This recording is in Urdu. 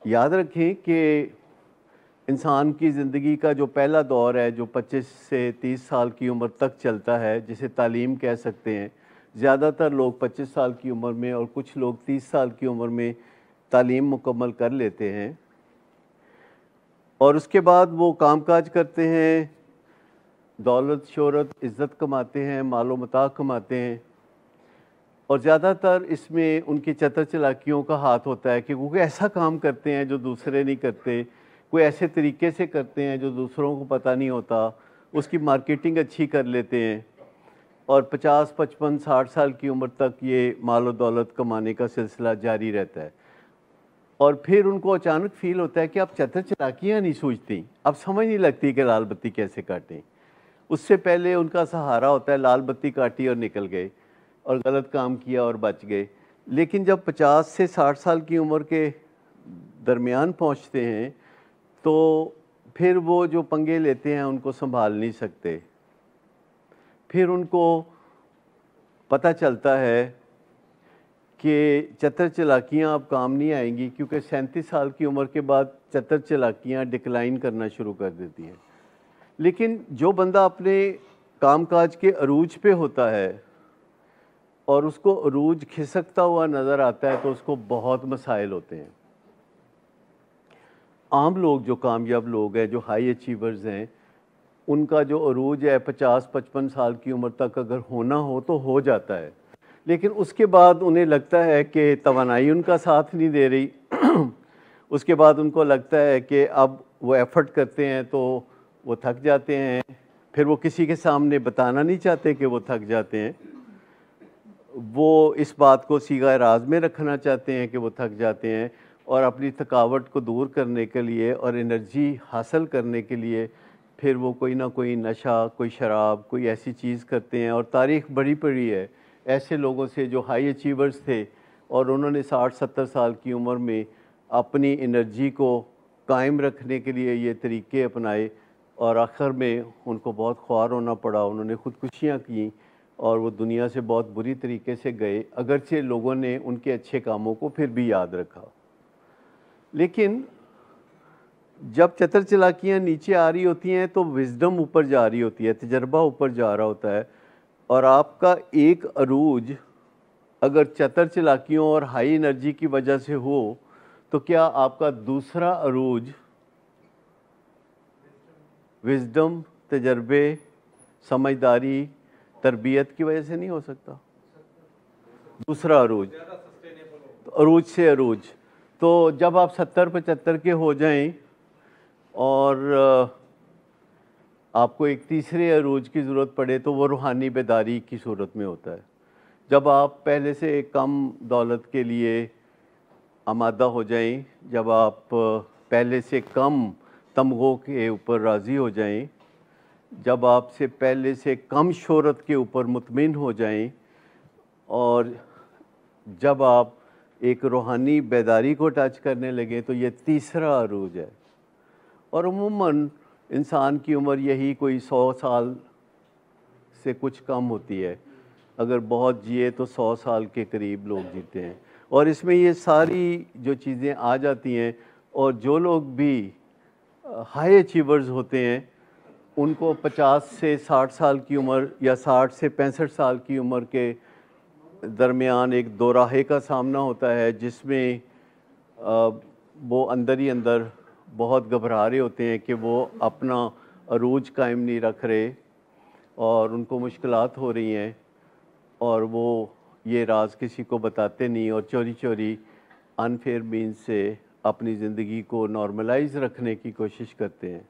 یاد رکھیں کہ انسان کی زندگی کا جو پہلا دور ہے جو 25 سے 30 سال کی عمر تک چلتا ہے، جسے تعلیم کہہ سکتے ہیں، زیادہ تر لوگ 25 سال کی عمر میں اور کچھ لوگ 30 سال کی عمر میں تعلیم مکمل کر لیتے ہیں، اور اس کے بعد وہ کام کاج کرتے ہیں، دولت شہرت عزت کماتے ہیں، مال و متاع کماتے ہیں، اور زیادہ تر اس میں ان کی چتر چلاکیوں کا ہاتھ ہوتا ہے کہ وہ کوئی ایسا کام کرتے ہیں جو دوسرے نہیں کرتے، کوئی ایسے طریقے سے کرتے ہیں جو دوسروں کو پتہ نہیں ہوتا، اس کی مارکیٹنگ اچھی کر لیتے ہیں، اور 50 55 60 سال کی عمر تک یہ مال و دولت کمانے کا سلسلہ جاری رہتا ہے، اور پھر ان کو اچانک فیل ہوتا ہے کہ اب چتر چلاکیاں نہیں سوچتی، اب سمجھ نہیں لگتی کہ لال بتی کیسے کاٹیں۔ اس سے پہلے ان کا سہارا ہوتا ہے لال بتی کاٹی اور نکل گئے اور غلط کام کیا اور بچ گئے، لیکن جب 50 سے 60 سال کی عمر کے درمیان پہنچتے ہیں تو پھر وہ جو پنگے لیتے ہیں ان کو سنبھال نہیں سکتے، پھر ان کو پتہ چلتا ہے کہ چتر چلاکیاں اب کام نہیں آئیں گی، کیونکہ 37 سال کی عمر کے بعد چتر چلاکیاں ڈکلائن کرنا شروع کر دیتی ہیں۔ لیکن جو بندہ اپنے کام کاج کے عروج پہ ہوتا ہے اور اس کو عروج کھسکتا ہوا نظر آتا ہے تو اس کو بہت مسائل ہوتے ہیں۔ عام لوگ جو کامیاب لوگ ہیں، جو ہائی اچیورز ہیں، ان کا جو عروج ہے 50 55 سال کی عمر تک اگر ہونا ہو تو ہو جاتا ہے، لیکن اس کے بعد انہیں لگتا ہے کہ توانائی ان کا ساتھ نہیں دے رہی، اس کے بعد ان کو لگتا ہے کہ اب وہ ایفرٹ کرتے ہیں تو وہ تھک جاتے ہیں، پھر وہ کسی کے سامنے بتانا نہیں چاہتے کہ وہ تھک جاتے ہیں، وہ اس بات کو صیغہ راز میں رکھنا چاہتے ہیں کہ وہ تھک جاتے ہیں، اور اپنی تھکاوٹ کو دور کرنے کے لیے اور انرجی حاصل کرنے کے لیے پھر وہ کوئی نہ کوئی نشہ، کوئی شراب، کوئی ایسی چیز کرتے ہیں۔ اور تاریخ بڑی پڑی ہے ایسے لوگوں سے جو ہائی اچیورز تھے اور انہوں نے 60 70 سال کی عمر میں اپنی انرجی کو قائم رکھنے کے لیے یہ طریقے اپنائے، اور آخر میں ان کو بہت خوار ہونا پڑا، انہوں نے خودکشیاں کیں اور وہ دنیا سے بہت بری طریقے سے گئے، اگرچہ لوگوں نے ان کے اچھے کاموں کو پھر بھی یاد رکھا۔ لیکن جب چتر چلاکیاں نیچے آ رہی ہوتی ہیں تو وزڈم اوپر جا رہی ہوتی ہے، تجربہ اوپر جا رہا ہوتا ہے، اور آپ کا ایک عروج اگر چتر چلاکیوں اور ہائی انرجی کی وجہ سے ہو تو کیا آپ کا دوسرا عروج وزڈم، تجربے، سمجھداری، تربیت کی وجہ سے نہیں ہو سکتا؟ دوسرا عروج، عروج سے عروج، تو جب آپ 70 75 کے ہو جائیں اور آپ کو ایک تیسرے عروج کی ضرورت پڑے تو وہ روحانی بیداری کی صورت میں ہوتا ہے، جب آپ پہلے سے کم دولت کے لیے آمادہ ہو جائیں، جب آپ پہلے سے کم تمغوں کے اوپر راضی ہو جائیں، جب آپ سے پہلے سے کم شہرت کے اوپر مطمئن ہو جائیں، اور جب آپ ایک روحانی بیداری کو ٹچ کرنے لگیں تو یہ تیسرا عروج ہے۔ اور عموماً انسان کی عمر یہی کوئی 100 سال سے کچھ کم ہوتی ہے، اگر بہت جیے تو 100 سال کے قریب لوگ جیتے ہیں، اور اس میں یہ ساری جو چیزیں آ جاتی ہیں، اور جو لوگ بھی ہائی اچیورز ہوتے ہیں ان کو 50 سے 60 سال کی عمر یا 60 سے 65 سال کی عمر کے درمیان ایک دوراہے کا سامنا ہوتا ہے، جس میں وہ اندر ہی اندر بہت گھبرا رہے ہوتے ہیں کہ وہ اپنا عروج قائم نہیں رکھ رہے اور ان کو مشکلات ہو رہی ہیں، اور وہ یہ راز کسی کو بتاتے نہیں اور چوری چوری انفیئر مینز سے اپنی زندگی کو نارملائز رکھنے کی کوشش کرتے ہیں۔